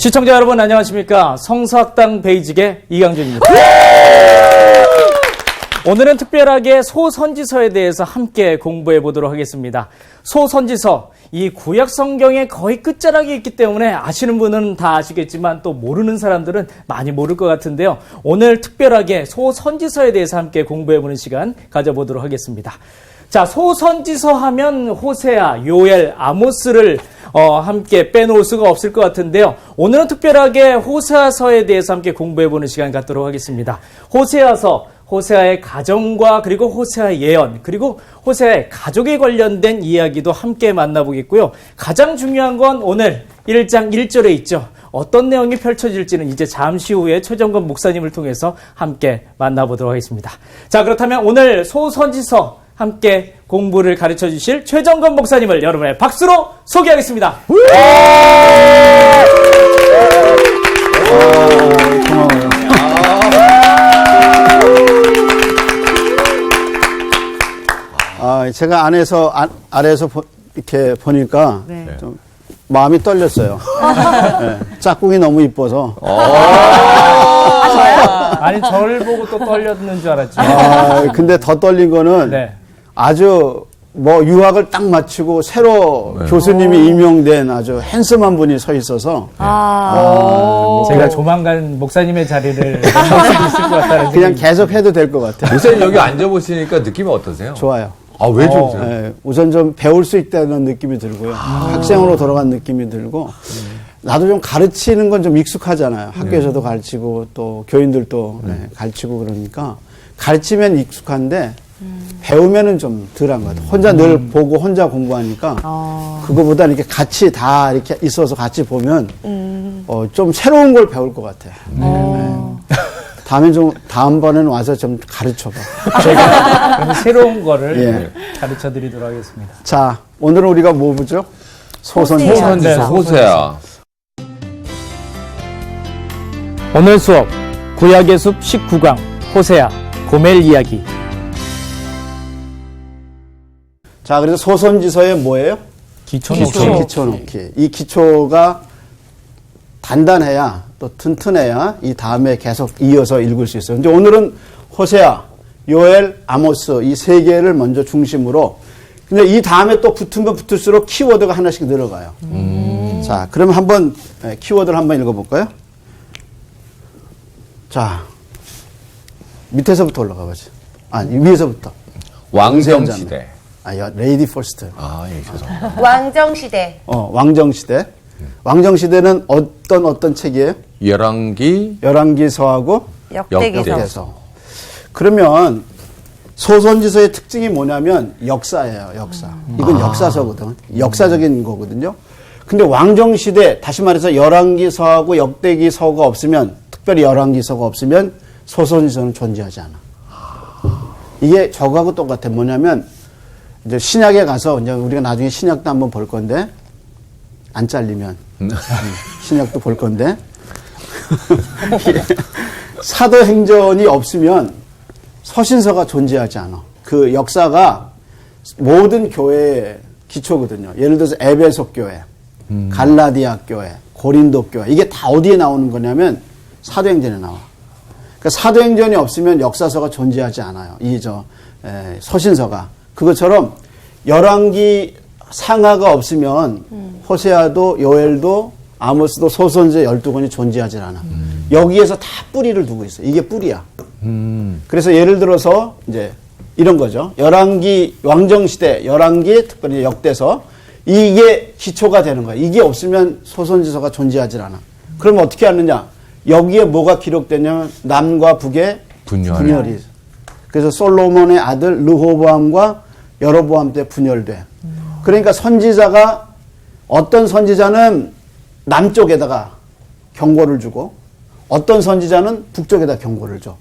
시청자 여러분 안녕하십니까. 성서학당 베이직의 이강준입니다. 오늘은 특별하게 소선지서에 대해서 함께 공부해 보도록 하겠습니다. 소선지서, 이 구약 성경의 거의 끝자락에 있기 때문에 아시는 분은 다 아시겠지만 또 모르는 사람들은 많이 모를 것 같은데요. 오늘 특별하게 소선지서에 대해서 함께 공부해 보는 시간 가져보도록 하겠습니다. 자, 소선지서 하면 호세아, 요엘, 아모스를 함께 빼놓을 수가 없을 것 같은데요. 오늘은 특별하게 호세아서에 대해서 함께 공부해보는 시간 갖도록 하겠습니다. 호세아서, 호세아의 가정과 그리고 호세아의 예언, 그리고 호세아의 가족에 관련된 이야기도 함께 만나보겠고요. 가장 중요한 건 오늘 1장 1절에 있죠. 어떤 내용이 펼쳐질지는 이제 잠시 후에 최정건 목사님을 통해서 함께 만나보도록 하겠습니다. 자, 그렇다면 오늘 소선지서 함께 공부를 가르쳐 주실 최정건 목사님을 여러분의 박수로 소개하겠습니다. 고마워요. 제가 아래에서 이렇게 보니까 좀 마음이 떨렸어요. 네, 짝꿍이 너무 이뻐서. 아니, 저를 보고 또 떨렸는 줄 알았죠. 근데 더 떨린 거는 아주 유학을 딱 마치고 새로 교수님이 임용된 아주 핸섬한 분이 서 있어서 제가 조만간 목사님의 자리를 맡을 수 있을 것 같다는 그냥 계속 해도 될 것 같아요. 목사님 여기 앉아보시니까 느낌이 어떠세요? 좋아요. 아, 왜 좋으세요? 네, 우선 좀 배울 수 있다는 느낌이 들고요. 학생으로 돌아간 느낌이 들고 나도 좀 가르치는 건 좀 익숙하잖아요. 학교에서도 가르치고 또 교인들도 가르치고 그러니까 가르치면 익숙한데 배우면은 좀 덜한 것 같아요. 혼자 늘 보고 혼자 공부하니까 그거보다 이렇게 같이 다 이렇게 있어서 같이 보면 좀 새로운 걸 배울 것 같아요. 다음번에는 와서 좀 가르쳐봐. 제가 새로운 거를 가르쳐 드리도록 하겠습니다. 자, 오늘은 우리가 뭐 보죠? 소선지서, 호세아. 오늘 수업 구약의 숲 19강 호세아 고멜 이야기. 자, 그래서 소선지서의 뭐예요? 기초 놓기. 이 기초가 단단해야 또 튼튼해야 이 다음에 계속 이어서 읽을 수 있어요. 근데 오늘은 호세아, 요엘, 아모스 이 세 개를 먼저 중심으로. 근데 이 다음에 또 붙으면 붙을수록 키워드가 하나씩 늘어가요. 자, 그럼 한번 키워드를 한번 읽어볼까요? 자, 밑에서부터 올라가 보죠. 위에서부터. 왕정시대. 레이디 퍼스트. 예, 죄송합니다. 왕정시대. 왕정시대. 왕정시대는 어떤 책이에요? 열왕기서하고 역대기서. 그러면 소선지서의 특징이 뭐냐면 역사예요, 역사. 이건 역사서거든. 역사적인 거거든요. 근데 왕정시대, 다시 말해서 열왕기서하고 역대기서가 없으면, 특별히 열왕기서가 없으면 소선지서는 존재하지 않아. 이게 저거하고 똑같아. 뭐냐면, 이제 신약에 가서, 이제 우리가 나중에 신약도 한번 볼 건데, 안 잘리면, 신약도 볼 건데, 사도행전이 없으면 서신서가 존재하지 않아. 그 역사가 모든 교회의 기초거든요. 예를 들어서 에베소 교회, 갈라디아 교회, 고린도 교회. 이게 다 어디에 나오는 거냐면 사도행전에 나와. 그러니까 사도행전이 없으면 역사서가 존재하지 않아요. 서신서가. 그것처럼 열왕기 상하가 없으면 호세아도 요엘도 아모스도 소선지서 12권이 존재하지 않아. 여기에서 다 뿌리를 두고 있어요. 이게 뿌리야. 그래서 예를 들어서 이제 이런 거죠. 열왕기 왕정시대, 열왕기 특별히 역대서 이게 기초가 되는 거야. 이게 없으면 소선지서가 존재하지 않아. 그럼 어떻게 하느냐? 여기에 뭐가 기록되냐면 남과 북의 분열이. 그래서 솔로몬의 아들 르호보암과 여로보암 때 분열돼. 그러니까 선지자가 어떤 선지자는 남쪽에다가 경고를 주고 어떤 선지자는 북쪽에다 경고를 줘.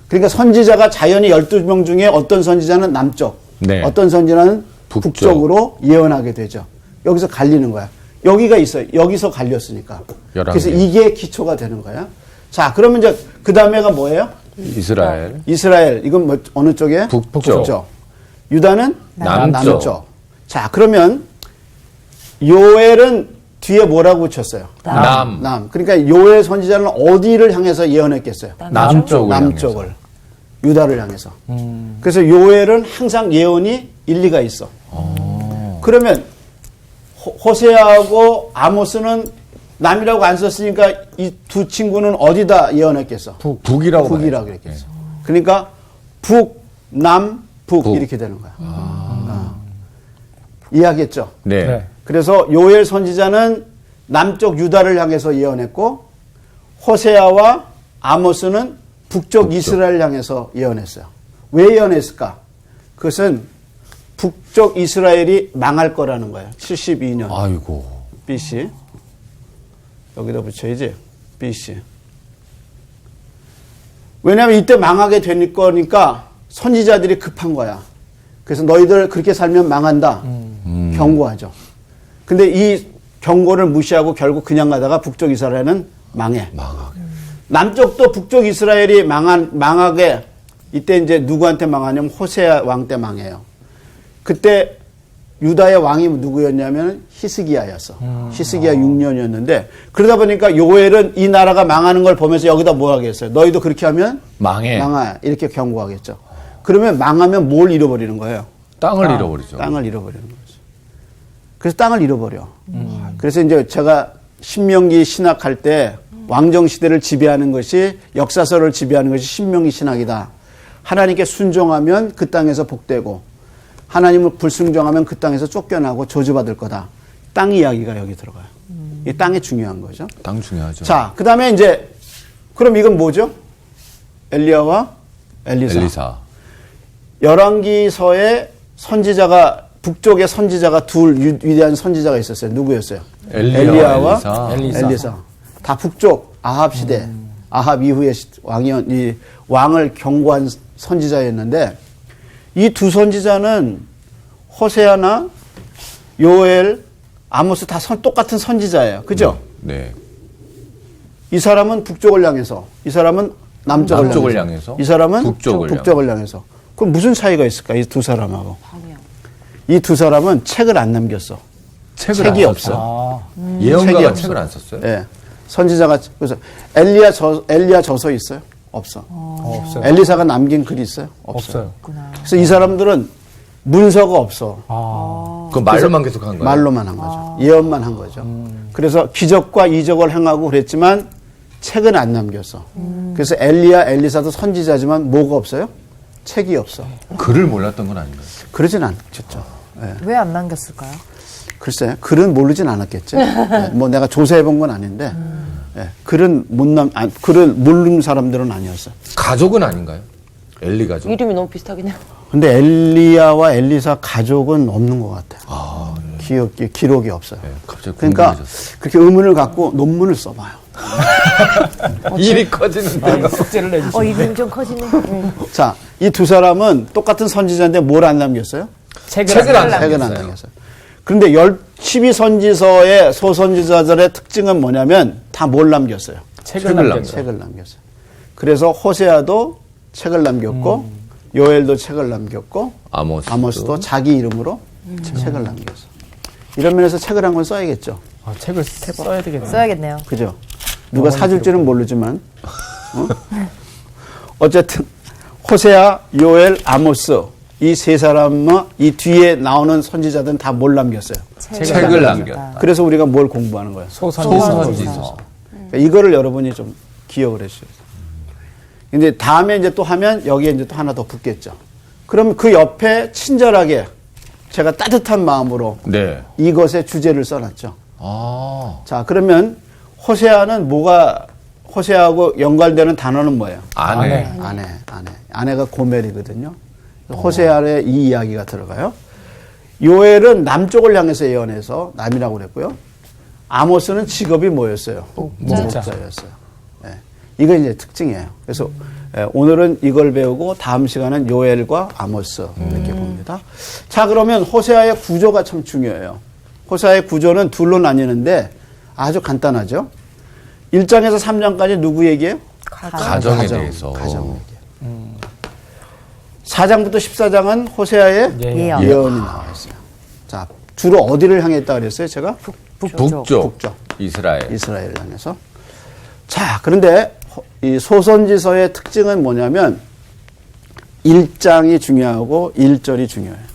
그러니까 선지자가 자연히 12명 중에 어떤 선지자는 남쪽, 어떤 선지자는 북쪽으로 예언하게 되죠. 여기서 갈리는 거야. 여기가 있어요. 여기서 갈렸으니까. 그래서 이게 기초가 되는 거야. 자, 그러면 이제 그 다음에가 뭐예요? 이스라엘. 이건 어느 쪽에? 북쪽. 유다는 남쪽. 자, 그러면 요엘은 뒤에 뭐라고 붙였어요? 남. 그러니까 요엘 선지자는 어디를 향해서 예언했겠어요? 남쪽을 남쪽을. 유다를 향해서. 그래서 요엘은 항상 예언이 일리가 있어. 그러면 호세아하고 아모스는 남이라고 안 썼으니까 이 두 친구는 어디다 예언했겠어? 북이라고 북이라고 그랬겠어. 그러니까 북, 남, 북 이렇게 되는 거야. 이해하겠죠? 네. 네. 그래서 요엘 선지자는 남쪽 유다를 향해서 예언했고 호세아와 아모스는 북쪽 이스라엘을 향해서 예언했어요. 왜 예언했을까? 그것은 북쪽 이스라엘이 망할 거라는 거예요. 72년 아이고. BC. 여기다 붙여야지. BC. 왜냐하면 이때 망하게 될 거니까 선지자들이 급한 거야. 그래서 너희들 그렇게 살면 망한다. 경고하죠. 근데 이 경고를 무시하고 결국 그냥 가다가 북쪽 이스라엘은 망해. 망하게. 남쪽도 북쪽 이스라엘이 망하게 이때 이제 누구한테 망하냐면 호세아 왕 때 망해요. 그때 유다의 왕이 누구였냐면 히스기야였어. 히스기야 6년이었는데 그러다 보니까 요엘은 이 나라가 망하는 걸 보면서 여기다 뭐 하겠어요? 너희도 그렇게 하면 망해. 망해. 이렇게 경고하겠죠. 그러면 망하면 뭘 잃어버리는 거예요? 땅을 잃어버리죠. 땅을 잃어버리는 거죠. 그래서 땅을 잃어버려. 그래서 이제 제가 신명기 신학할 때 왕정 시대를 지배하는 것이 역사서를 지배하는 것이 신명기 신학이다. 하나님께 순종하면 그 땅에서 복되고 하나님을 불순종하면 그 땅에서 쫓겨나고 저주받을 거다. 땅 이야기가 여기 들어가요. 이 땅이 중요한 거죠. 땅 중요하죠. 자, 그 다음에 이제 그럼 이건 뭐죠? 엘리야와 엘리사. 열왕기서에 선지자가 북쪽에 선지자가 둘 위대한 선지자가 있었어요. 누구였어요? 엘리야와 엘리사. 다 북쪽 아합 시대, 아합 이후의 이 왕을 경고한 선지자였는데 이 두 선지자는 호세아나 요엘, 아모스 다 똑같은 선지자예요. 그죠? 네. 이 사람은 북쪽을 향해서, 이 사람은 남쪽을 향해서, 이 사람은 북쪽을 향해서. 그럼 무슨 차이가 있을까? 이 두 사람하고. 이 두 사람은 책을 안 남겼어. 책이 없어. 예언가가 책을 안 썼어요? 네. 선지자가 그래서 엘리야 저서 있어요? 없어. 없어요. 엘리사가 남긴 글이 있어요? 없어요. 그래서 이 사람들은 문서가 없어. 그 말로만 계속 한 거예요? 말로만 한 거죠. 예언만 한 거죠. 그래서 기적과 이적을 행하고 그랬지만 책은 안 남겼어. 그래서 엘리야, 엘리사도 선지자지만 뭐가 없어요? 책이 없어. 글을 몰랐던 건 아닌가요? 그러진 않겠죠. 네. 왜 안 남겼을까요? 글쎄, 글은 모르진 않았겠지. 네, 뭐 내가 조사해 본 건 아닌데, 네, 글을 모르는 사람들은 아니었어. 가족은 아닌가요? 엘리 가족? 이름이 너무 비슷하긴 해요. 근데 엘리야와 엘리사 가족은 없는 것 같아요. 기록이 없어요. 네, 갑자기 그러니까 궁금해졌어요. 그렇게 의문을 갖고 논문을 써봐요. 일이 커지는데요. 숙제를 내주시죠. 이름이 좀 커지네. 자, 이 두 사람은 똑같은 선지자인데 뭘 안 남겼어요? 책을 안 책은 안 남겼어요. 남겼어요. 그런데 12선지서의 소선지자들의 특징은 뭐냐면 다 뭘 남겼어요? 책을 남겼어요. 책을 남겼어요. 그래서 호세아도 책을 남겼고 요엘도 책을 남겼고 아모스도 자기 이름으로 책을 남겼어요. 이런 면에서 책을 한 권 써야겠죠. 책을 써야 되겠네요. 써야겠네요. 그죠? 누가 사줄지는 모르지만 어쨌든 호세아, 요엘, 아모스 이 세 사람은 이 뒤에 나오는 선지자들은 다 뭘 남겼어요? 책을 남겼다. 그래서 우리가 뭘 공부하는 거예요? 소선지서. 그러니까 이거를 여러분이 좀 기억을 해주셔야 돼요. 근데 다음에 이제 또 하면 여기에 이제 또 하나 더 붙겠죠. 그럼 그 옆에 친절하게 제가 따뜻한 마음으로 네. 이것의 주제를 써놨죠. 아. 자, 그러면 호세아는 호세아하고 연관되는 단어는 뭐예요? 아내. 아내가 고멜이거든요. 호세아의 이 이야기가 들어가요. 요엘은 남쪽을 향해서 예언해서 남이라고 그랬고요. 아모스는 직업이 뭐였어요? 목자였어요. 네. 이거 이제 특징이에요. 그래서 오늘은 이걸 배우고 다음 시간은 요엘과 아모스 이렇게 봅니다. 자, 그러면 호세아의 구조가 참 중요해요. 호세아의 구조는 둘로 나뉘는데 아주 간단하죠. 1장에서 3장까지 누구 얘기예요? 가정에 대해서. 가정 얘기예요. 4장부터 14장은 호세아의 예언. 예언이 나와 있어요. 자, 주로 어디를 향했다 그랬어요, 제가? 북쪽. 이스라엘. 이스라엘을 향해서. 자, 그런데 이 소선지서의 특징은 뭐냐면 1장이 중요하고 1절이 중요해요.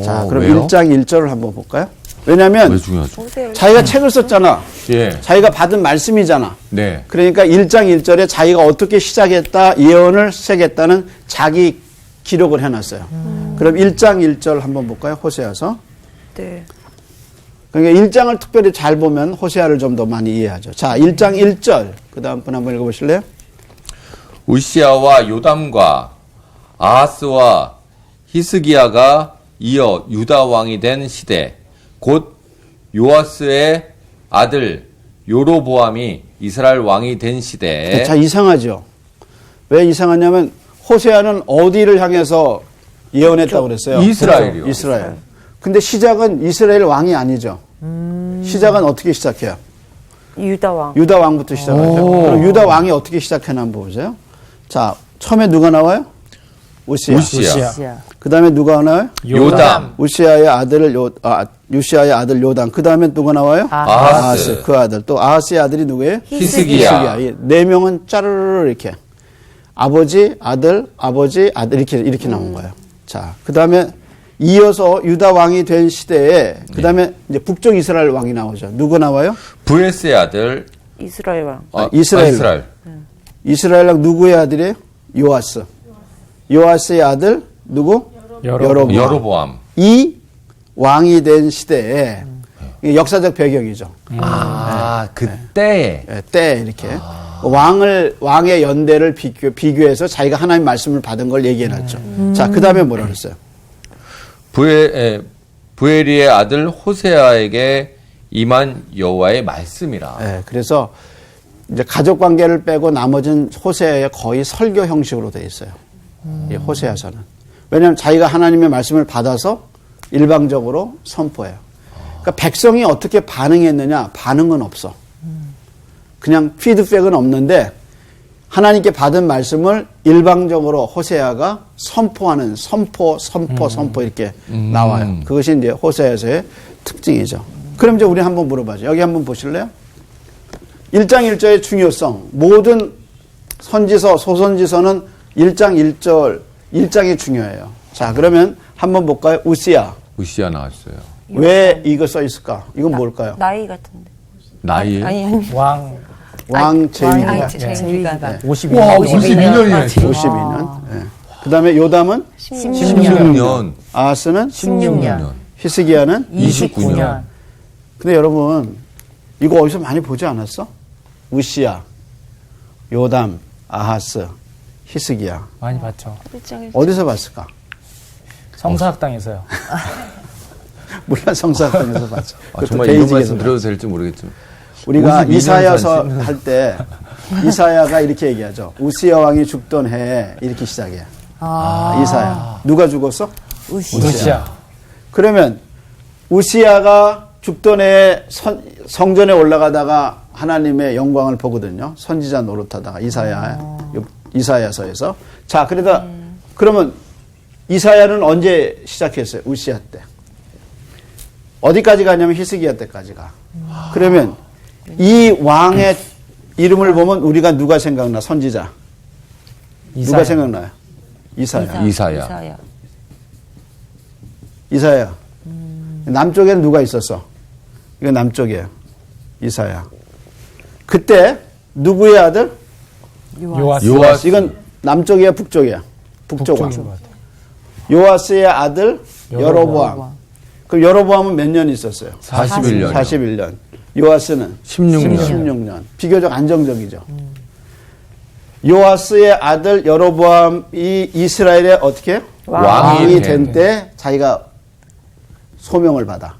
자, 그럼 왜요? 1장 1절을 한번 볼까요? 왜냐면 왜 중요하죠? 자기가 책을 썼잖아. 예. 자기가 받은 말씀이잖아. 네. 그러니까 1장 1절에 자기가 어떻게 시작했다, 예언을 시작했다는 자기 기록을 해놨어요. 그럼 1장 1절 한번 볼까요? 호세아서. 네. 그러니까 1장을 특별히 잘 보면 호세아를 좀 더 많이 이해하죠. 자, 1장 1절. 그 다음 분 한번 읽어보실래요? 우시아와 요담과 아하스와 히스기야가 이어 유다 왕이 된 시대, 곧 요아스의 아들 요로보암이 이스라엘 왕이 된 시대에 자, 이상하죠. 왜 이상하냐면 호세아는 어디를 향해서 예언했다고 그랬어요? 이스라엘이요. 이스라엘. 근데 시작은 이스라엘 왕이 아니죠. 시작은 어떻게 시작해요? 유다왕. 유다 왕부터 시작하죠. 그럼 유다 왕이 어떻게 시작했나 한번 보세요. 자, 처음에 누가 나와요? 우시아. 우시아. 그 다음에 누가 나와요? 요담. 우시아의 아들 유시아의 아들 요담. 그 다음에 누가 나와요? 아하스. 그 아들. 또 아하스의 아들이 누구예요? 히스기야. 이 네 명은 짜르르 이렇게 아버지, 아들 이렇게 나온 거예요. 자, 그 다음에 이어서 유다 왕이 된 시대에 그 다음에 이제 북쪽 이스라엘 왕이 나오죠. 누구 나와요? 브레스의 아들 이스라엘 왕. 이스라엘. 이스라엘 왕 누구의 아들이에요? 요아스. 요아스의 아들 누구? 여로보암. 이 왕이 된 시대에 이게 역사적 배경이죠. 그때 때 이렇게 왕의 연대를 비교해서 자기가 하나님 말씀을 받은 걸 얘기해놨죠. 자, 그 다음에 뭐라 그랬어요? 부에리의 아들 호세아에게 임한 여호와의 말씀이라. 네, 그래서 이제 가족 관계를 빼고 나머지는 호세아의 거의 설교 형식으로 되어 있어요. 이 호세아서는. 왜냐하면 자기가 하나님의 말씀을 받아서 일방적으로 선포해요. 그러니까 백성이 어떻게 반응했느냐? 반응은 없어. 그냥 피드백은 없는데 하나님께 받은 말씀을 일방적으로 호세아가 선포하는 선포 이렇게 나와요. 그것이 이제 호세아서의 특징이죠. 그럼 이제 우리 한번 물어봐죠. 여기 한번 보실래요? 1장 1절의 중요성. 모든 선지서, 소선지서는 1장 1절, 1장이 중요해요. 자, 그러면 한번 볼까요? 우시아. 나왔어요. 왜 이거 써 있을까? 이건 뭘까요? 나이 같은데. 나이. 아니. 왕 제위가. 제위가. 52년이네. 52년. 네. 그 다음에 요담은 16년. 아하스는 16년. 히스기야는 29년. 근데 여러분, 이거 어디서 많이 보지 않았어? 우시아, 요담, 아하스, 히스기야. 많이 봤죠. 어디서 봤을까? 성사학당에서요. 물론 성사학당에서 봤죠. 정말 이런 말씀 드려도 될지 모르겠지만. 우리가 52년 이사야서 산 할 때 이사야가 이렇게 얘기하죠. 우시아 왕이 죽던 해 이렇게 시작해. 이사야. 누가 죽었어? 우시아. 그러면 우시아가 죽던 해에 성전에 올라가다가 하나님의 영광을 보거든요. 선지자 노릇하다가 이사야서에서. 자, 그러면 이사야는 언제 시작했어요? 우시아 때. 어디까지 가냐면 히스기야 때까지 가. 그러면 이 왕의 이름을 보면 우리가 누가 생각나? 선지자. 누가 생각나요? 이사야. 남쪽에는 누가 있었어? 이거 남쪽이에요. 이사야. 그때 누구의 아들? 요아스. 이건 남쪽이야, 북쪽이야? 북쪽 왕. 북쪽인 것 같아요. 요아스의 아들 여로보암. 그럼 여로보암은 몇 년 있었어요? 41년. 41년. 요아스는 16년. 비교적 안정적이죠. 요아스의 아들 여로보암이 이스라엘의 어떻게? 왕이 된 때 자기가 소명을 받아.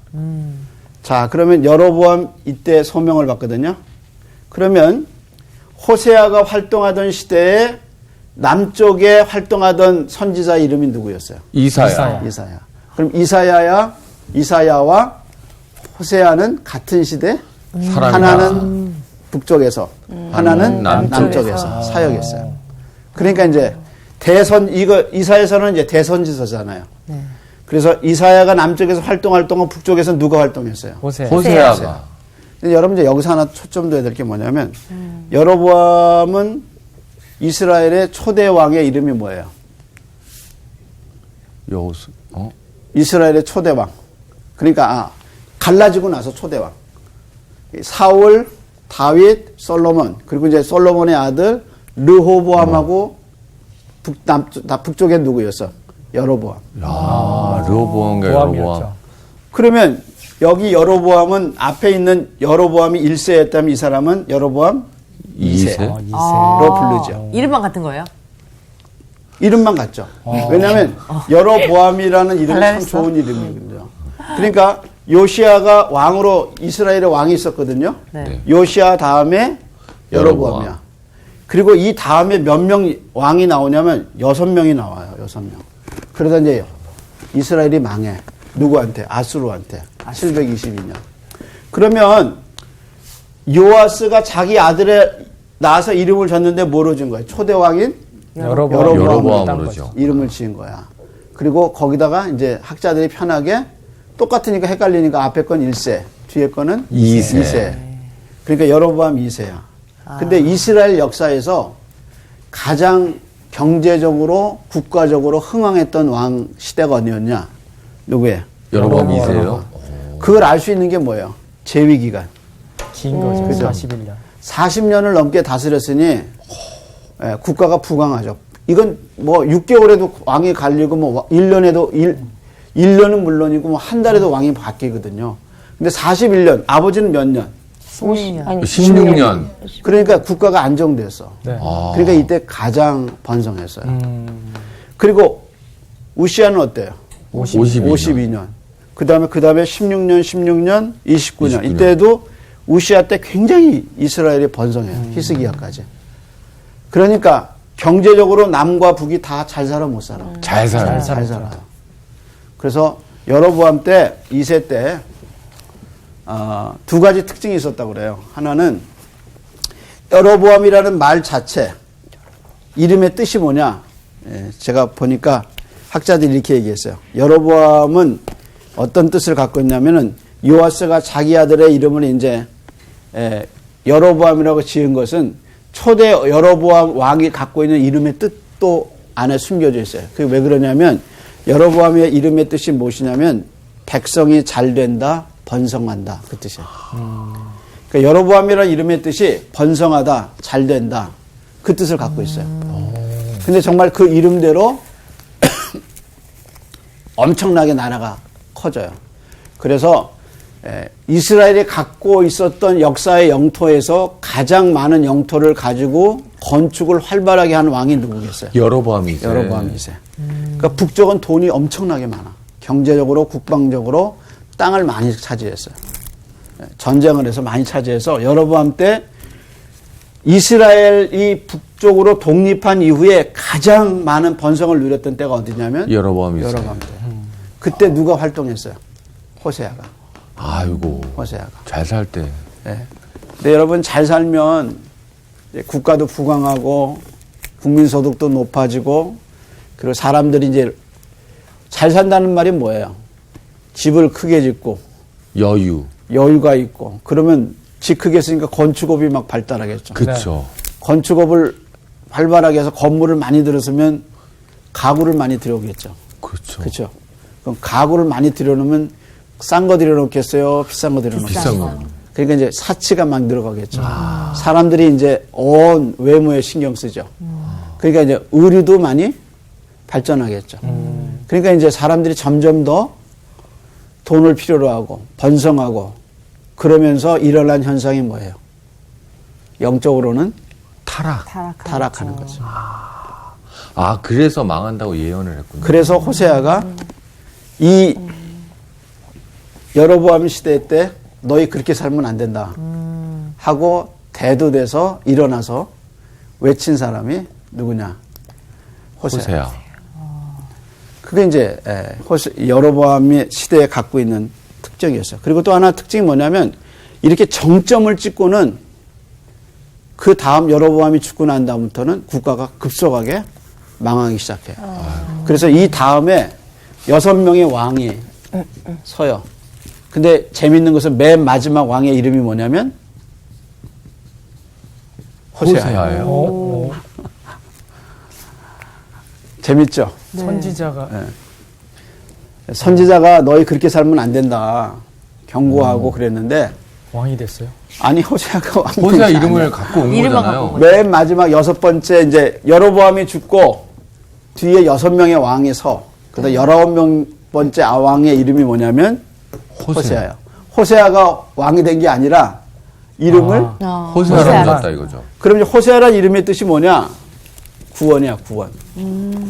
자, 그러면 여로보암 이때 소명을 받거든요. 그러면 호세아가 활동하던 시대에 남쪽에 활동하던 선지자 이름이 누구였어요? 이사야. 그럼 이사야와 호세아는 같은 시대? 하나는 북쪽에서, 하나는 남쪽에서 사역했어요. 그러니까 이제 이사야서는 이제 대선지서잖아요. 그래서 이사야가 남쪽에서 활동할 동안 북쪽에서 누가 활동했어요? 호세아가. 근데 여러분 이제 여기서 하나 초점 둬야 될 게 뭐냐면 여로보암은 이스라엘의 초대 왕의 이름이 뭐예요? 여호수. 이스라엘의 초대 왕. 그러니까 갈라지고 나서 초대 왕. 사울, 다윗, 솔로몬. 그리고 이제 솔로몬의 아들 르호보암하고 북쪽에 누구였어? 여로보암. 야, 르호보암과 여로보암. 그러면 여기 여로보암은 앞에 있는 여로보암이 1세였다면 이 사람은 여로보암 2세로 2세. 부르죠. 이름만 같은 거예요? 이름만 같죠. 왜냐하면 여로보암이라는 이름이 참 달라졌어? 좋은 이름이거든요. 그러니까 요시아가 왕으로 이스라엘의 왕이 있었거든요. 네. 요시아 다음에 여로보암이야. 여로보암. 그리고 이 다음에 몇 명 왕이 나오냐면 6명이 나와요. 6명. 그러다 이제 이스라엘이 망해. 누구한테? 아수르한테. 722년. 그러면 요아스가 자기 아들에 낳아서 이름을 줬는데 뭐로 준 거예요? 초대 왕인 여로보암으로 죠. 이름을 지은 거야. 그리고 거기다가 이제 학자들이 편하게 똑같으니까 헷갈리니까 앞에 건 1세, 뒤에 거는 2세. 그러니까 여로보암 2세야. 근데 이스라엘 역사에서 가장 경제적으로 국가적으로 흥왕했던 왕 시대가 어디였냐? 누구예요? 여로보암 2세요? 그걸 알 수 있는 게 뭐예요? 재위 기간. 긴 거죠. 그죠. 41년. 40년을 넘게 다스렸으니 국가가 부강하죠. 이건 뭐 6개월에도 왕이 갈리고 뭐 1년에도 1년은 물론이고 뭐 한 달에도 왕이 바뀌거든요. 근데 41년, 아버지는 몇 년? 50년. 16년. 그러니까 국가가 안정됐어. 네. 그러니까 이때 가장 번성했어요. 그리고 우시아는 어때요? 52년. 그 다음에 16년, 16년, 29년. 이때도 우시아 때 굉장히 이스라엘이 번성해요. 히스기야까지. 그러니까 경제적으로 남과 북이 다 잘 살아 못 살아? 잘 살아요. 잘 살아요. 그래서 여로보암 때 2세 때 두 가지 특징이 있었다고 그래요. 하나는 여로보암이라는 말 자체 이름의 뜻이 뭐냐? 제가 보니까 학자들이 이렇게 얘기했어요. 여로보암은 어떤 뜻을 갖고 있냐면은 요아스가 자기 아들의 이름을 이제 여로보암이라고 지은 것은 초대 여로보암 왕이 갖고 있는 이름의 뜻도 안에 숨겨져 있어요. 그게 왜 그러냐면 여로보암의 이름의 뜻이 무엇이냐면 백성이 잘 된다, 번성한다 그 뜻이에요. 그러니까 여로보암이라는 이름의 뜻이 번성하다, 잘 된다 그 뜻을 갖고 있어요. 근데 정말 그 이름대로 엄청나게 나라가 커져요. 그래서 이스라엘이 갖고 있었던 역사의 영토에서 가장 많은 영토를 가지고 건축을 활발하게 하는 왕이 누구겠어요? 여로보암 2세. 여로보암 2세. 그러니까 북쪽은 돈이 엄청나게 많아. 경제적으로, 국방적으로 땅을 많이 차지했어요. 전쟁을 해서 많이 차지해서 여로보암 때 이스라엘이 북쪽으로 독립한 이후에 가장 많은 번성을 누렸던 때가 어디냐면 여로보암 2세. 여로보암 때. 그때 누가 활동했어요? 호세아가. 아이고. 호세아가. 잘 살 때. 네. 근데 여러분 잘 살면 이제 국가도 부강하고 국민소득도 높아지고 그리고 사람들이 이제 잘 산다는 말이 뭐예요? 집을 크게 짓고 여유가 있고 그러면 집 크게 쓰니까 건축업이 막 발달하겠죠. 그렇죠. 건축업을 활발하게 해서 건물을 많이 들었으면 가구를 많이 들여오겠죠. 그렇죠. 그렇죠. 그럼 가구를 많이 들여놓으면 싼 거 들여놓겠어요? 비싼 거 들여놓겠어요? 비싼 거. 그러니까 이제 사치가 막 들어가겠죠. 사람들이 이제 온 외모에 신경 쓰죠. 그러니까 이제 의류도 많이 발전하겠죠. 그러니까 이제 사람들이 점점 더 돈을 필요로 하고 번성하고 그러면서 일어난 현상이 뭐예요? 영적으로는 타락하는 거죠. 아, 그래서 망한다고 예언을 했군요. 그래서 호세아가 이 여로보암 시대 때 너희 그렇게 살면 안 된다 하고 대두돼서 일어나서 외친 사람이 누구냐? 호세아. 그게 이제 여로보암의 시대에 갖고 있는 특징이었어요. 그리고 또 하나 특징이 뭐냐면 이렇게 정점을 찍고는 그 다음 여로보암이 죽고 난 다음부터는 국가가 급속하게 망하기 시작해요. 그래서 이 다음에 6명의 왕이 서요. 근데 재밌는 것은 맨 마지막 왕의 이름이 뭐냐면 호세아예요. 호세아예요. 재밌죠? 선지자가 선지자가 너희 그렇게 살면 안 된다 경고하고 그랬는데 왕이 됐어요. 아니 호세아가 왕이 호세아 된 게 이름을 아니야. 갖고 온 이름만 거잖아요. 갖고 맨 마지막 6번째 이제 여로보암이 죽고 뒤에 6명의 왕이 서. 그다음 19번째 왕의 이름이 뭐냐면 호세아예요. 호세아가 왕이 된 게 아니라 이름을 호세아를 호세아가. 불렀다 이거죠. 그럼 이제 호세아라는 이름의 뜻이 뭐냐? 구원이야, 구원.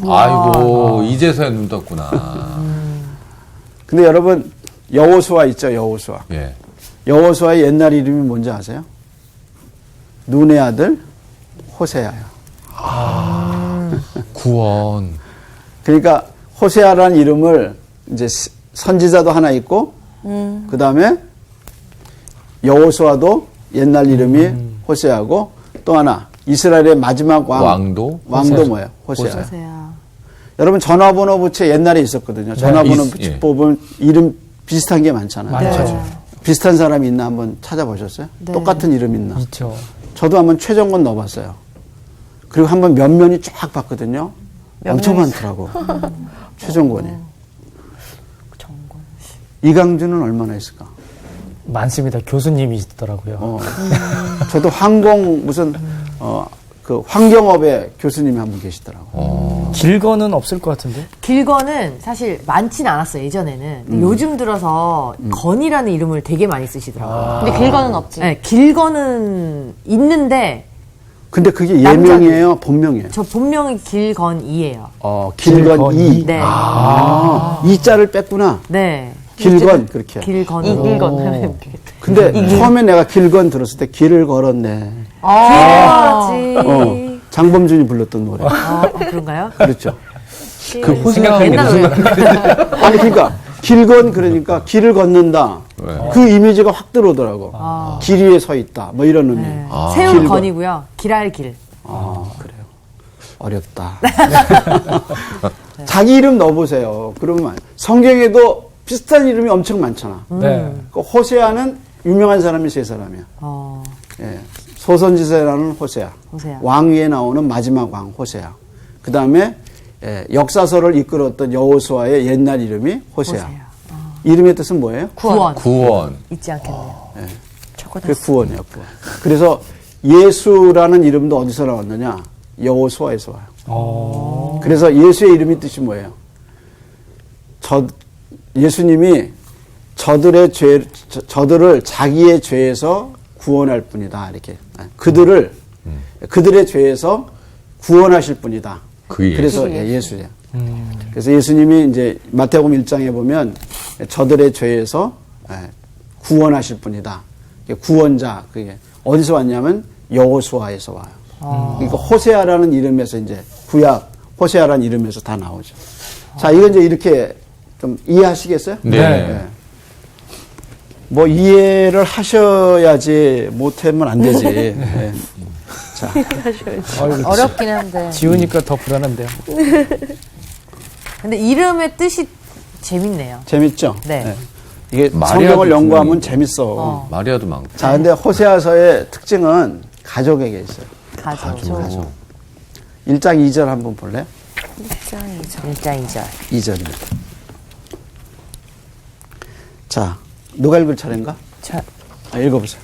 아이고 이제서야 눈 떴구나. 근데 여러분 여호수아 있죠, 여호수아. 예. 여호수아의 옛날 이름이 뭔지 아세요? 눈의 아들 호세아예요. 구원. 그러니까 호세아라는 이름을 이제 선지자도 하나 있고 그 다음에 여호수아도 옛날 이름이 호세아고 또 하나 이스라엘의 마지막 왕도 왕도 뭐예요? 호세아예요. 호세아. 여러분 전화번호 부채 옛날에 있었거든요. 전화번호 있- 부채 예. 뽑으면 이름 비슷한 게 많잖아요. 많죠. 비슷한 사람이 있나 한번 찾아보셨어요? 네. 똑같은 이름 있나? 있죠. 저도 한번 최정권 넣어봤어요. 그리고 한번 면면이 쫙 봤거든요. 엄청 많더라고. 최정권이. 정권. 이강준은 얼마나 있을까? 많습니다. 교수님이 있더라고요. 저도 항공 무슨 그 환경업의 교수님이 한 분 계시더라고. 길거는 없을 것 같은데. 길건은 사실 많지는 않았어요, 예전에는. 근데 요즘 들어서 건이라는 이름을 되게 많이 쓰시더라고요. 근데 길거는 없지. 네, 길건은 있는데, 근데 그게 예명이에요, 본명이에요. 저 본명이 길건이에요. 길건이. 네. 이자를 뺐구나. 네. 길건 그렇게. 길건. 이길건. 근데 처음에 내가 길건 들었을 때 길을 걸었네. 길건지. 장범준이 불렀던 노래. 그런가요? 그렇죠. 그 호세아 옛날 노래. 아니 그러니까 길건 그러니까 길을 걷는다. 네. 그 이미지가 확 들어오더라고. 길 위에 서 있다. 뭐 이런 의미. 네. 아. 세운 길건. 건이고요. 길할 길. 그래요. 어렵다. 자기 이름 넣어보세요. 그러면 성경에도 비슷한 이름이 엄청 많잖아. 네. 그 호세아는 유명한 사람이 세 사람이야. 예. 소선지서라는 호세아. 호세아. 왕 위에 나오는 마지막 왕 호세아. 그 다음에 역사서를 이끌었던 여호수아의 옛날 이름이 호세아. 이름의 뜻은 뭐예요? 구원. 구원. 잊지 않겠네요. 그 구원이에요, 구원. 그래서 예수라는 이름도 어디서 나왔느냐? 여호수아에서 와요. 그래서 예수의 이름이 뜻이 뭐예요? 예수님이 저들을 자기의 죄에서 구원할 뿐이다. 이렇게. 그들의 죄에서 구원하실 뿐이다. 그 그래서 예수예요. 그래서 예수님이 이제 마태복음 1장에 보면 저들의 죄에서 구원하실 분이다. 구원자 그게 어디서 왔냐면 여호수아에서 와요. 그러니까 호세아라는 이름에서 이제 구약 호세아라는 이름에서 다 나오죠. 자, 이건 이제 이렇게 좀 이해하시겠어요? 네. 뭐 이해를 하셔야지 못하면 안 되지. 네. 자, 어렵긴 한데. 지우니까 더 불안한데요. 근데 이름의 뜻이 재밌네요. 재밌죠? 네. 이게 마리아도 성경을 연구하면 주인공이고. 재밌어. 마리아도 많고. 자, 근데 호세아서의 특징은 가족에게 있어요. 가죠. 1장 2절 한번 볼래요? 1장 2절. 2절입니다. 자, 누가 읽을 차례인가? 읽어보세요.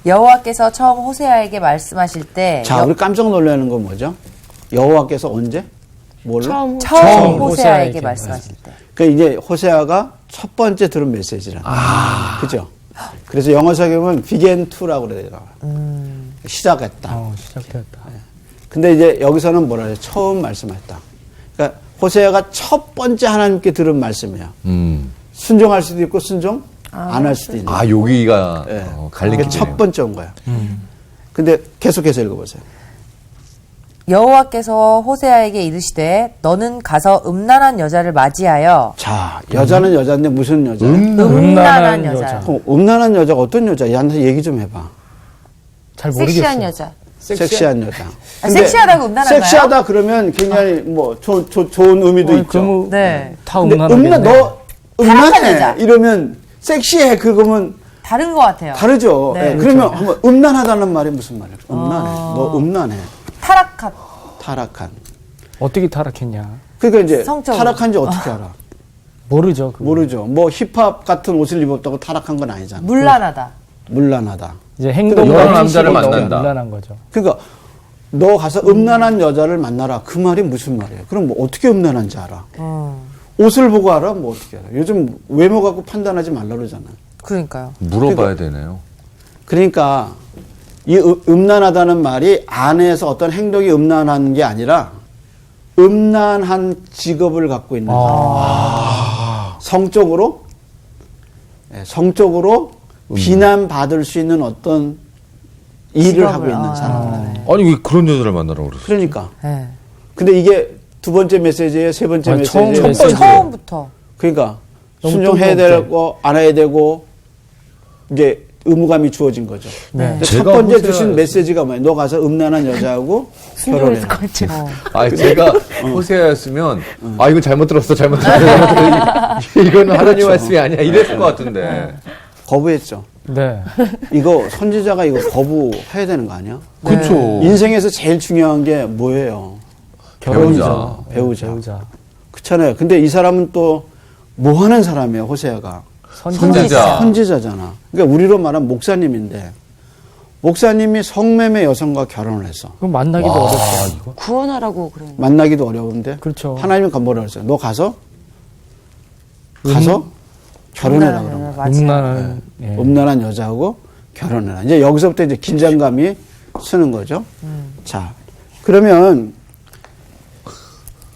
여호와께서 처음 호세아에게 말씀하실 때 자, 우리 깜짝 놀라는 건 뭐죠? 여호와께서 언제? 뭘로? 처음 호세아에게. 호세아에게 말씀하실 때 그러니까 이제 호세아가 첫 번째 들은 메시지라. 그죠? 그래서 영어 성경은 begin to라고 그래요. 시작했다. 시작되었다. 근데 이제 여기서는 뭐라 해요? 처음 말씀했다. 그러니까 호세아가 첫 번째 하나님께 들은 말씀이야. 순종할 수도 있고 순종 안 할 수도 있는. 아, 여기가 예. 갈리기 그게 첫 번째 온 거야. 근데 계속해서 읽어보세요. 여호와께서 호세아에게 이르시되 너는 가서 음란한 여자를 맞이하여 자, 여자는 여자인데 무슨 여자? 음란한 여자 음란한 여자가 어떤 여자야? 나한테 얘기 좀 해봐. 잘 모르겠어요. 섹시한 여자. 섹시한 여자. 아, 섹시하다고 음란한가요? 섹시하다 그러면 굉장히 뭐 좋은 의미도 있죠. 그러면 네. 다 근데 음란하겠네. 너 타락한 음란해 여자. 이러면 섹시해 그거면 다른 것 같아요. 다르죠. 네. 예, 그러면 한번 음란하다는 말이 무슨 말이야? 음란해. 너 음란해. 타락한. 타락한. 어떻게 타락했냐? 그러니까 이제 성적으로. 타락한지 어떻게 알아? 모르죠. 그거. 모르죠. 뭐 힙합 같은 옷을 입었다고 타락한 건 아니잖아. 물란하다. 물란하다. 이제 행동과 이런 남자를 행실이 너무 만난다. 음란한 거죠. 그러니까 너 가서 음란한 여자를 만나라. 그 말이 무슨 말이에요? 그럼 뭐 어떻게 음란한지 알아? 옷을 보고 알아? 뭐 어떻게 알아? 요즘 외모 갖고 판단하지 말라 그러잖아. 그러니까요. 물어봐야 되네요. 그러니까 이 음란하다는 말이 안에서 어떤 행동이 음란한 게 아니라 음란한 직업을 갖고 있는 사람. 성적으로 비난받을 수 있는 어떤 일을 하고 있는 사람. 아니 왜 그런 여자를 만나라고 그랬어? 그러니까. 네. 근데 이게 두 번째 메시지예요, 세 번째 처음 메시지예요. 메시지. 처음부터. 그러니까 너무 순종해야 뜬금없게. 되고 안 해야 되고 이제 의무감이 주어진 거죠. 네. 근데 첫 제가 번째 호세아- 주신 메시지가 뭐예요? 너 가서 음란한 여자하고 결혼해. 아 제가 호세아였으면 아 이건 잘못 들었어 잘못 들었어 이거는 하나님 말씀이 아니야 이랬을 것 같은데. 거부했죠. 네. 이거 선지자가 이거 거부해야 되는 거 아니야? 그렇죠. 인생에서 제일 중요한 게 뭐예요? 배우자. 배우자. 그렇잖아요. 근데 이 사람은 또 뭐 하는 사람이에요, 호세아가? 선지자. 선지자잖아. 그러니까 우리로 말하면 목사님인데 목사님이 성매매 여성과 결혼을 했어. 그럼 만나기도 어렵죠. 구원하라고 그래. 만나기도 어려운데 그렇죠. 하나님은 뭐라 그랬어요? 너 가서 결혼해라 그런 거야. 음란한. 예. 음란한 여자하고 결혼해라. 이제 여기서부터 이제 긴장감이 쓰는 거죠. 자, 그러면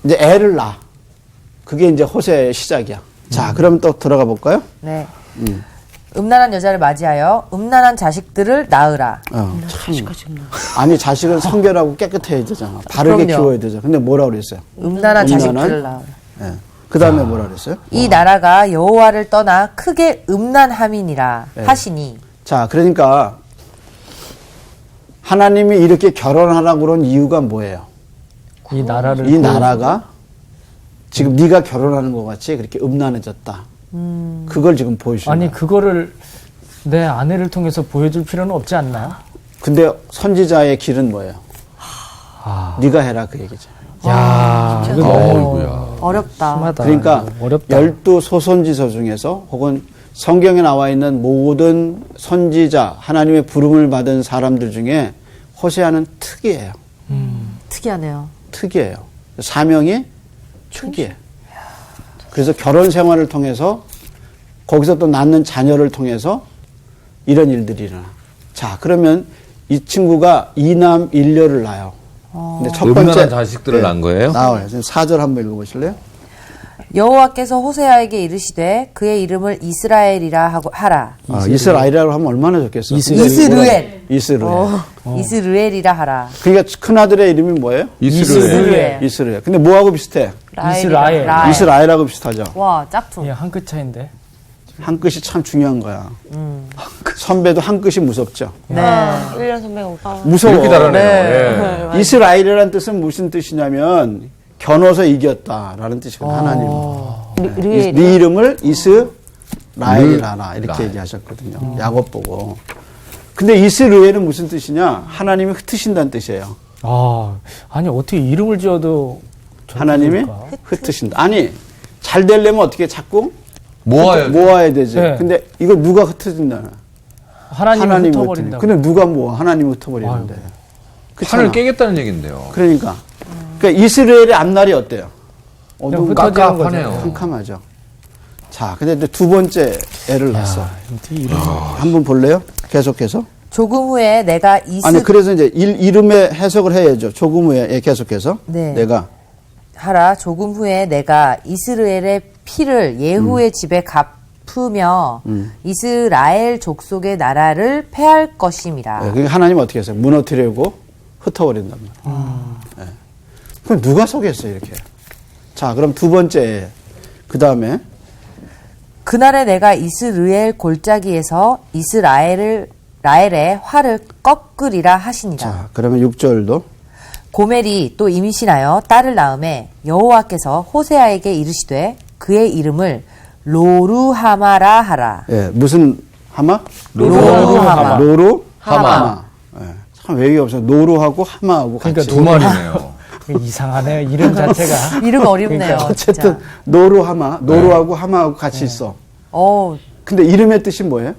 이제 애를 낳아. 그게 이제 호세의 시작이야. 자, 그럼 또 들어가 볼까요? 네. 음란한 여자를 맞이하여 음란한 자식들을 낳으라. 아니, 자식은 성결하고 깨끗해야 되잖아. 바르게 그럼요. 키워야 되잖아. 근데 뭐라 그랬어요? 음란한 자식들을 낳으라. 예. 그 다음에 뭐라 그랬어요? 이 나라가 여호와를 떠나 크게 음란함이니라 하시니. 자, 그러니까 하나님이 이렇게 결혼하라고 그런 이유가 뭐예요? 이 나라를. 이 나라가 지금 네가 결혼하는 것 같이 그렇게 음란해졌다. 그걸 지금 보여주는 아니, 거야. 그거를 내 아내를 통해서 보여줄 필요는 없지 않나요? 근데 선지자의 길은 뭐예요? 네가 해라 그 얘기죠. 야, 이거 너무 어이구야. 어렵다. 심하다. 그러니까 이거 어렵다. 12소선지서 중에서 혹은 성경에 나와 있는 모든 선지자, 하나님의 부름을 받은 사람들 중에 호세아는 특이해요. 특이하네요. 특이해요. 사명이 특이해. 그래서 결혼 생활을 통해서 거기서 또 낳는 자녀를 통해서 이런 일들이 일어나. 자, 그러면 이 친구가 이남 일녀를 낳아요. 근데 첫 번째 음란한 자식들을 낳은 거예요? 나와요. 지금 4절 한번 읽어보실래요? 여호와께서 호세아에게 이르시되 그의 이름을 이스라엘이라 하고 하라. 이스라엘이라고 하면 얼마나 좋겠어. 이스르엘. 이스라엘. 이스르엘이라 하라. 그러니까 큰아들의 이름이 뭐예요? 이스라엘. 이스라엘. 근데 뭐하고 비슷해? 이스라엘. 이스라엘하고 비슷하죠. 와, 짝퉁. 예, 한 끗 차인데. 한 끗이 참 중요한 거야. 선배도 한 끗이 무섭죠. 네. 1년 선배가 오빠. 무서워. 이렇게 다르네요. 예. 이스라엘이라는 뜻은 무슨 뜻이냐면 겨눠서 이겼다라는 뜻이거든요. 하나님. 네 이름을 이스라엘이라라 이렇게 얘기하셨거든요. 야곱 보고. 근데 이스라엘은 무슨 뜻이냐? 하나님이 흩으신다는 뜻이에요. 아니, 어떻게 이름을 지어도 저렇게 하나님이 될까? 흩으신다. 아니 잘 되려면 어떻게 자꾸 모아야 되지. 네. 근데 이거 누가 흩어진다? 하나님이 흩어버린다고. 근데 누가 모아? 하나님이 흩어버리는데. 그렇잖아. 판을 깨겠다는 얘긴데요. 그러니까 이스라엘의 앞날이 어때요? 어두운 흩어지는 거죠. 깜깜하네요. 캄캄하죠. 자, 근데 이제 두 번째 애를 낳았어. 어떻게 이름. 한번 볼래요? 계속해서. 조금 후에 내가 아니 그래서 이제 이름의 해석을 해야죠. 조금 후에 계속해서. 네. 내가 하라. 조금 후에 내가 이스라엘의 피를 예후의 집에 갚으며 이스라엘 족속의 나라를 패할 것임이라. 그러니까 하나님 어떻게 했어요? 무너뜨리고 흩어버린단 말이에요. 네. 그럼 누가 속였어요 이렇게? 자, 그럼 두 번째 그 다음에 그날에 내가 이스라엘 골짜기에서 이스라엘을 라헬의 화를 꺾으리라 하시니라. 자, 그러면 6절도 고멜이 또 임신하여 딸을 낳음에 여호와께서 호세아에게 이르시되 그의 이름을 로루하마라 하라. 예, 무슨 하마? 로루하마. 로루하마. 예, 참 외국이 없어. 노루하고 하마하고 그러니까 같이. 두 마리네요. 이상하네요. 이름 자체가. 이름 어렵네요. 어쨌든 진짜. 노루하마, 노루하고 하마하고 같이 있어. 어, 근데 이름의 뜻이 뭐예요?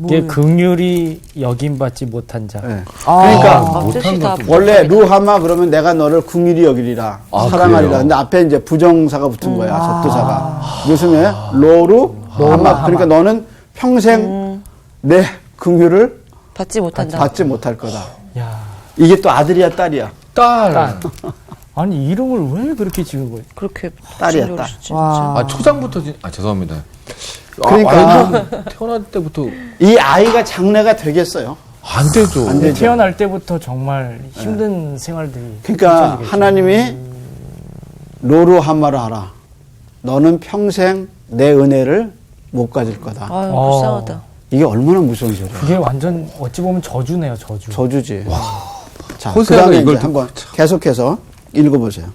이게 긍휼이 여김받지 못한 자. 예. 아, 뜻이 다 원래 루하마 그러면 내가 너를 궁일이 여기리라 사랑하리라. 그래요? 근데 앞에 이제 부정사가 붙은 거야. 접두사가. 무슨 왜? 로루하마. 그러니까 너는 평생 내 궁휼을 받지 못한다. 받지 못할 거다. 야. 이게 또 아들이야 딸이야? 딸. 아니 이름을 왜 그렇게 지은 거예요? 그렇게 딸이야, 진료를 딸. 진짜. 와. 아, 초장부터, 죄송합니다. 그러니까. 태어날 때부터 이 아이가 장래가 되겠어요. 안 되죠. 안 되죠. 태어날 때부터 정말 힘든 생활들이. 그러니까 펼쳐지겠죠. 하나님이 로루하마를 알아. 너는 평생 내 은혜를 못 가질 거다. 아유, 어. 불쌍하다. 이게 얼마나 무서운 소리야. 그게 완전 어찌 보면 저주네요, 저주. 저주지. 자, 호세아가 그다음에 이걸 이제 한번 계속해서 읽어보세요.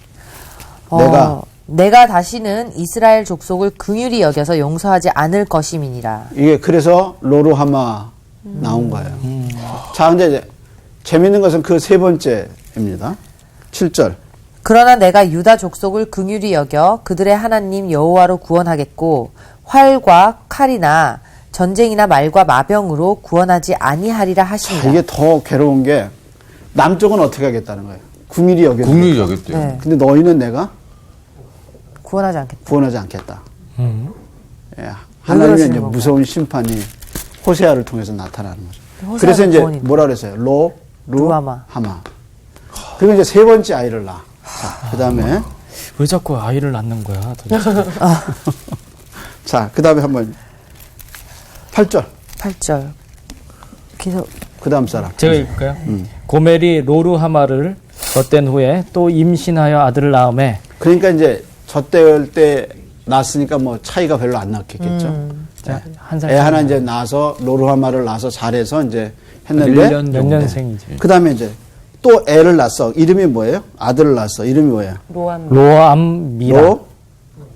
내가 다시는 이스라엘 족속을 긍휼히 여겨서 용서하지 않을 것임이니라. 이게 그래서 로루하마 나온 거예요. 자, 근데 이제 재밌는 것은 그 세 번째입니다. 7절. 그러나 내가 유다 족속을 긍휼히 여겨 그들의 하나님 여호와로 구원하겠고 활과 칼이나 전쟁이나 말과 마병으로 구원하지 아니하리라 하시니라. 이게 더 괴로운 게 남쪽은 어떻게 하겠다는 거예요. 궁일이 여겨. 국민이 여겼대요. 네. 근데 너희는 내가 구원하지 않겠다. 구원하지 않겠다. 음. 예, 하나님의 그러시는 이제 건가요? 무서운 심판이 호세아를 통해서 나타나는 거죠. 호세아가 그래서 이제 구원이 뭐라 그랬어요? 루하마. 하마. 그리고 이제 세 번째 아이를 낳아. 자, 그 다음에 왜 자꾸 아이를 낳는 거야, 도대체. 자, 그 다음에 한번 8절. 8절. 계속 그 다음 사람. 제가 읽을까요? 고멜이 로루하마를 덧댄 후에 또 임신하여 아들을 낳음에 그러니까 이제 젖대을 때 낳았으니까 뭐 차이가 별로 안 났겠죠. 자, 한 살. 애 하나 이제 낳아서 로루하마를 낳아서 잘해서 이제 했는데 1년 몇 년생이지. 그 다음에 이제 또 애를 낳았어. 이름이 뭐예요? 아들을 낳았어. 이름이 뭐예요? 로암. 로암미라. 로?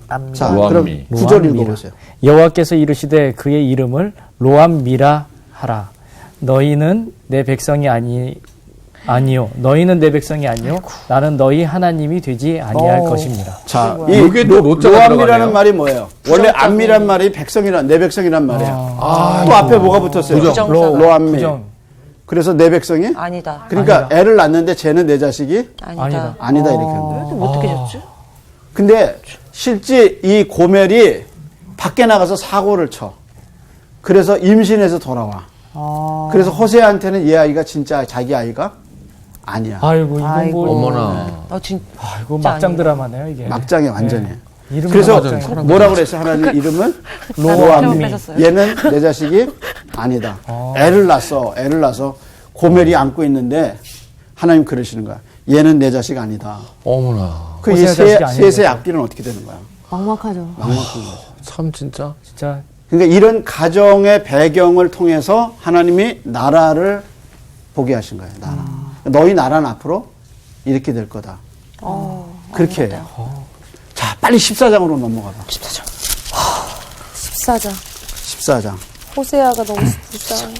암. 자, 로암미. 그럼 9절 로암미라. 읽어보세요. 여호와께서 이르시되 그의 이름을 로암미라 하라. 너희는 내 백성이 아니요. 너희는 내 백성이 아니요. 나는 너희 하나님이 되지 아니할 것입니다. 자, 요게 또 로자가 로암이라는 들어가네요. 말이 뭐예요? 원래 암미란 말이 백성이란, 내 백성이란 말이야. 또 앞에 뭐가 붙었어요? 부정사가. 로암미. 부정. 그래서 내 백성이? 아니다. 그러니까 애를 낳는데 쟤는 내 자식이 아니다. 아니다 이렇게 한 거예요. 근데 어떻게 졌지? 근데 실제 이 고멜이 밖에 나가서 사고를 쳐. 그래서 임신해서 돌아와. 그래서 호세아한테는 얘 아이가 진짜 자기 아이가 아니야. 아이고, 이건 아이고. 뭐. 어머나. 진짜. 아이고, 막장 드라마네요, 이게. 막장에 완전히. 이름 그래서 막장. 뭐라고 그랬어요? 하나님 이름은 로암미. 얘는 내 자식이 아니다. 애를 낳아서 고멜이 안고 있는데 하나님 그러시는 거야. 얘는 내 자식 아니다. 어머나. 그 호세아 자식이 아닌 셋의 거죠. 앞길은 어떻게 되는 거야? 막막하죠. 막막한 거죠. 참, 진짜. 진짜 그러니까 이런 가정의 배경을 통해서 하나님이 나라를 보게 하신 거예요. 나라. 너희 나라는 앞으로 이렇게 될 거다. 그렇게 해요. 자, 빨리 14장으로 넘어가봐. 14장. 14장. 호세아가 너무 불쌍해.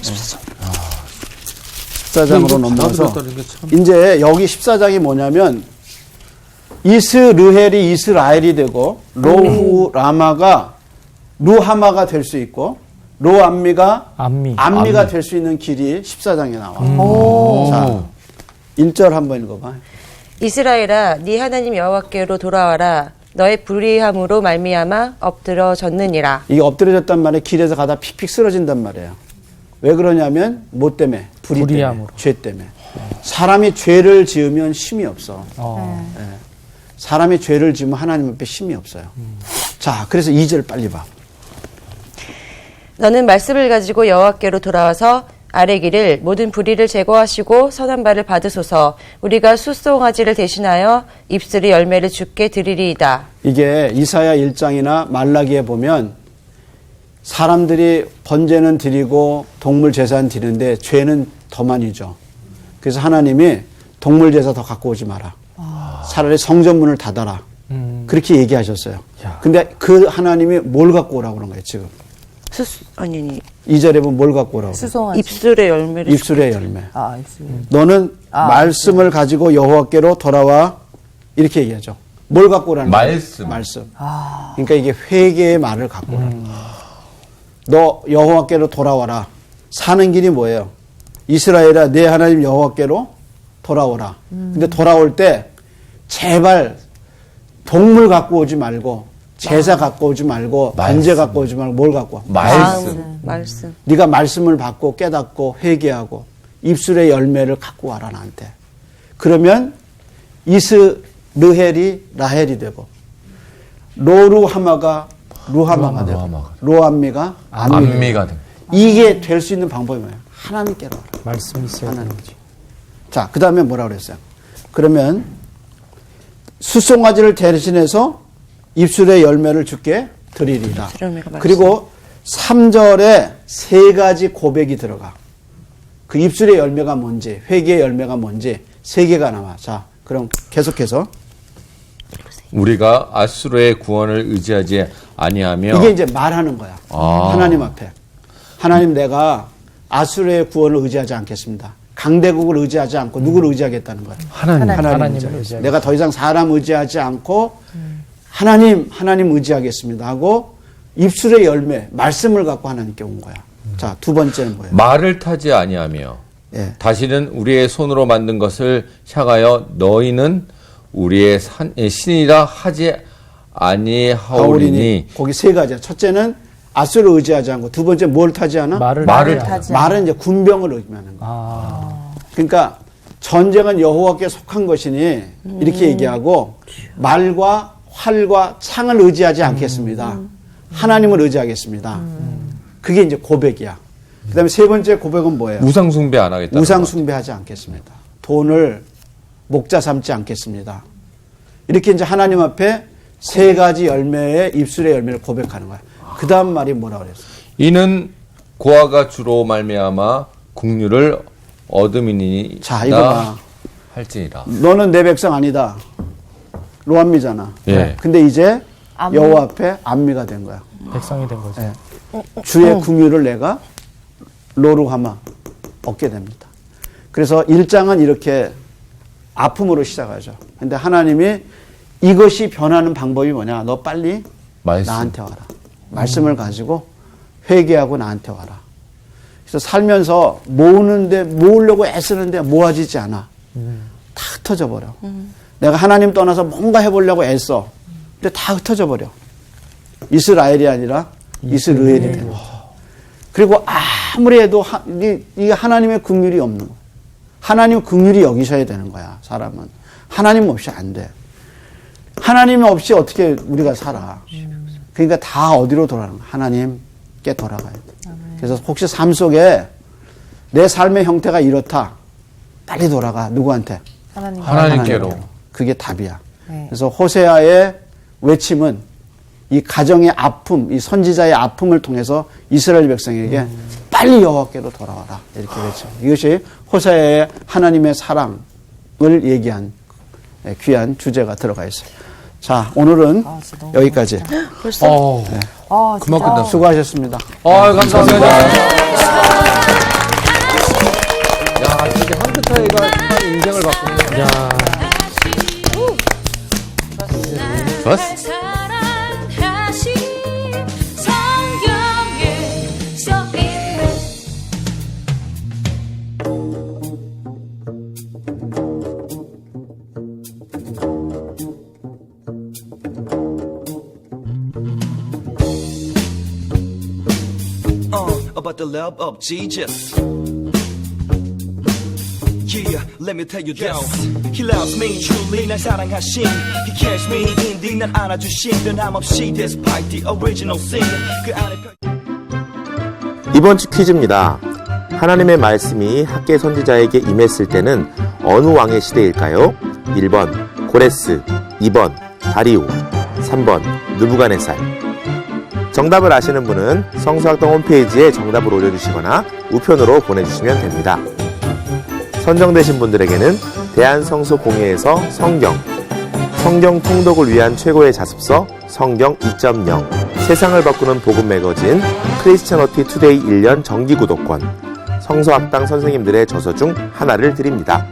14장으로 넘어가서 받아들였다는 게 참. 이제 여기 14장이 뭐냐면 이스르헬이 이스라엘이 되고 로후라마가 루하마가 될 수 있고 로암미가 암미. 암미가 될 수 있는 길이 14장에 나와. 자, 1절 한번 읽어봐. 이스라엘아, 네 하나님 여호와께로 돌아와라. 너의 불의함으로 말미암아 엎드러졌느니라. 이게 엎드려졌단 말이에요. 길에서 가다 픽픽 쓰러진단 말이에요. 왜 그러냐면 뭐 때문에? 불의 때문에. 불의함으로. 죄 때문에. 사람이 죄를 지으면 힘이 없어. 사람이 죄를 지으면 하나님 앞에 힘이 없어요. 자, 그래서 2절 빨리 봐. 너는 말씀을 가지고 여호와께로 돌아와서 아뢰기를 모든 불의를 제거하시고 선한 바를 받으소서. 우리가 숫송아지를 대신하여 입술의 열매를 주께 드리리이다. 이게 이사야 1장이나 말라기에 보면 사람들이 번제는 드리고 동물 제사는 드리는데 죄는 더 많이 져. 그래서 하나님이 동물 제사 더 갖고 오지 마라. 차라리 성전문을 닫아라. 그렇게 얘기하셨어요. 근데 그 하나님이 뭘 갖고 오라고 그런 거예요, 지금. 아니 2절에 보면 뭘 갖고 오라고 그래요? 수송아지. 입술의 열매를 입술의 열매. 아, 입술. 너는 말씀을 가지고 여호와께로 돌아와 이렇게 얘기하죠. 뭘 갖고 오라는 거예요? 말씀. 그러니까 이게 회개의 말을 갖고 오라는 거예요. 너 여호와께로 돌아와라. 사는 길이 뭐예요? 이스라엘아 내 하나님 여호와께로 돌아오라. 근데 돌아올 때 제발 동물 갖고 오지 말고 제사 갖고 오지 말고 번제 갖고 오지 말고 뭘 갖고 와? 말씀. 네가 말씀을 받고 깨닫고 회개하고 입술의 열매를 갖고 와라 나한테. 그러면 이스르헬이 라헬이 되고 로루하마가 루하마가 되고 로암미가 암미가 되고 이게 될 수 있는 방법이 뭐예요? 하나님께로 와라. 말씀이 있어야 되는 하나님. 자, 그 다음에 뭐라 그랬어요? 그러면 수송아지를 대신해서 입술의 열매를 주께 드리리라. 그리고 3절에 3가지 고백이 들어가. 그 입술의 열매가 뭔지, 회개의 열매가 뭔지 3개가 나와. 자, 그럼 계속해서. 우리가 아수르의 구원을 의지하지 아니하며 이게 이제 말하는 거야. 하나님 앞에. 하나님 내가 아수르의 구원을 의지하지 않겠습니다. 강대국을 의지하지 않고 누구를 의지하겠다는 거야. 하나님을 의지하겠습니다. 내가 더 이상 사람 의지하지 않고 하나님 의지하겠습니다 하고 입술의 열매, 말씀을 갖고 하나님께 온 거야. 자, 두 번째는 뭐예요? 말을 타지 아니하며 예. 다시는 우리의 손으로 만든 것을 향하여 너희는 우리의 신이라 하지 아니하오리니. 거기 3가지야. 첫째는 아수를 의지하지 않고 두 번째 뭘 타지 않아? 말을 타지. 말은 이제 군병을 의미하는 거야. 그러니까 전쟁은 여호와께 속한 것이니 이렇게 얘기하고 말과 활과 창을 의지하지 않겠습니다. 하나님을 의지하겠습니다. 그게 이제 고백이야. 그 다음에 3번째 고백은 뭐예요? 우상 숭배 안 하겠다. 우상 숭배하지 않겠습니다. 돈을 목자 삼지 않겠습니다. 이렇게 이제 하나님 앞에 3가지 열매의 입술의 열매를 고백하는 거야. 그 다음 말이 뭐라 그랬어요? 이는 고아가 주로 말미암아 국류를 얻음이니 자, 이거 봐. 할지니라. 너는 내 백성 아니다. 로암미잖아. 예. 근데 이제 여호와 앞에 암미가 된 거야. 백성이 된 거죠. 주의 궁유를 내가 로루하마 얻게 됩니다. 그래서 1장은 이렇게 아픔으로 시작하죠. 근데 하나님이 이것이 변하는 방법이 뭐냐? 너 빨리 나한테 와라. 말씀을 가지고 회개하고 나한테 와라. 그래서 살면서 모으려고 애쓰는데 모아지지 않아. 다 흩어져 버려. 내가 하나님 떠나서 뭔가 해보려고 애써. 근데 다 흩어져 버려. 이스라엘이 아니라 이스르엘이 되는 거야. 그리고 아무리 해도 이게 하나님의 긍휼이 없는 거야. 하나님 긍휼이 여기셔야 되는 거야. 사람은. 하나님 없이 안 돼. 하나님 없이 어떻게 우리가 살아. 그러니까 다 어디로 돌아가는 거야. 하나님께 돌아가야 돼. 그래서 혹시 삶 속에 내 삶의 형태가 이렇다. 빨리 돌아가. 누구한테? 하나님께로. 그게 답이야. 그래서 호세아의 외침은 이 가정의 아픔, 이 선지자의 아픔을 통해서 이스라엘 백성에게 빨리 여호와께로 돌아와라. 이렇게 외쳐. 이것이 호세아의 하나님의 사랑을 얘기한 귀한 주제가 들어가 있어요. 자, 오늘은 여기까지. 벌써? 네. 그만 끝났어. 수고하셨습니다. 감사합니다. 야, 진짜 한끗타이가 한 인생을 바꾸네. 좋았어. 사랑하신 성경에 써있는 about the love of Jesus. Yeah, let me tell you this. He loves me truly, 날 사랑하신. He cares me indeed, 날 안아주신. 변함없이 despite the original sin. 그 안에 이번 주 퀴즈입니다. 하나님의 말씀이 학계 선지자에게 임했을 때는 어느 왕의 시대일까요? 1번 고레스, 2번 다리오, 3번 느부갓네살. 정답을 아시는 분은 성서학당 홈페이지에 정답을 올려주시거나 우편으로 보내주시면 됩니다. 선정되신 분들에게는 대한성서공회에서 성경 통독을 위한 최고의 자습서 성경 2.0, 세상을 바꾸는 복음 매거진 크리스천어티 투데이 1년 정기 구독권, 성서학당 선생님들의 저서 중 하나를 드립니다.